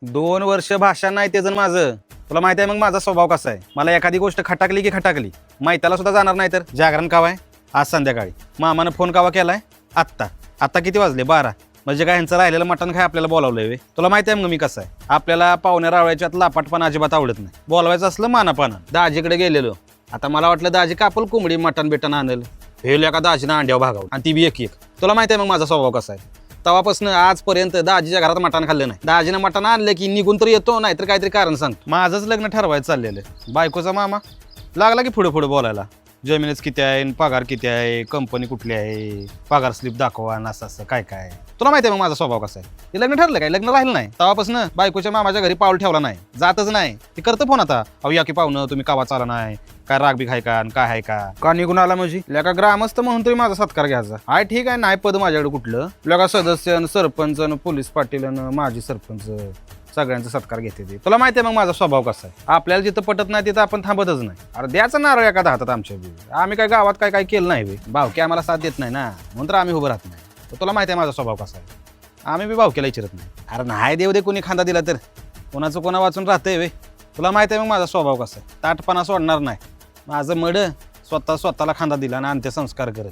2 वर्ष भाषा नाही त्याचं माझं. तुला माहिती आहे मग माझा स्वभाव कसा आहे. मला एखादी गोष्ट खटाकली की खटाकली. माहितीला सुद्धा जाणार नाही तर जागरण कावा आहे आज संध्याकाळी. मामानं फोन कावा केलाय आत्ता किती वाजले 12. म्हणजे काय ह्यांचं राहिलेलं मटण काय आपल्याला बोलावलंय वे. तुला माहिती आहे मग मी कसं आहे. आपल्याला पाहुण्या रावळ्याच्यात लापाट पण अजिबात आवडत नाही. बोलवायचं असलं मानापानं. दाजीकडे गेलेलो. आता मला वाटलं दाजी कापल कोंबडी मटण बिटन आणल. हेल का दाजीनं अंड्यावर भागावं आणि ती बी एक. तुला माहिती आहे मग माझा स्वभाव कसा आहे. तेव्हापासून आजपर्यंत दाजीच्या घरात मटण खाल्लं नाही. दाजीनं मटण आणलं की निघून तर येतो नाहीतर काहीतरी कारण सांगतो. माझंच लग्न ठरवायचं चाललेलं. बायकोचा मामा लागला की पुढे बोलायला. जमिनीच किती आहे, पगार किती आहे, कंपनी कुठली आहे, पगार स्लिप दाखवा आणि असं काय काय. तुला माहिती आहे मग माझा स्वभाव कसा आहे. हे लग्न ठरलं काय, लग्न राहिलं नाही तेव्हापासून बायकोच्या मामाच्या घरी पाऊल ठेवला नाही, जातच नाही. ते करतं फोन आता, अहो या की पाहुणं तुम्ही कावा चाला नाही, काय राग बी खाय का काय आहे का निघून आला म्हणजे का ग्रामस्थ म्हणून तुम्ही माझा सत्कार घ्यायचा. आहे ठीक आहे, नाही पद माझ्याकडे कुठलं. का सदस्य सरपंच पोलीस पाटील माजी सरपंच सगळ्यांचा सत्कार घेते ते. तुला माहिती आहे मग माझा स्वभाव कसा आहे. आपल्याला जिथं पटत नाही तिथं आपण थांबतच नाही. अरे द्यायचं नारळ एखादा हातात आमच्या बी. आम्ही काय गावात काय केलं नाही. भावकी आम्हाला साथ देत नाही ना, म्हणून तर आम्ही उभं राहत नाही. तर तुला माहिती आहे माझा स्वभाव कसा आहे. आम्ही बी भावकीला विचारत नाही. अरे नाही देऊ दे कोणी खांदा दिला तर कोणाचं कोणा वाचून राहतंय वे. तुला माहिती आहे मग माझा स्वभाव कसा आहे. ताटपणा सोडणार नाही. माझं मड स्वतःला खांदा दिला आणि अंत्यसंस्कार करेल.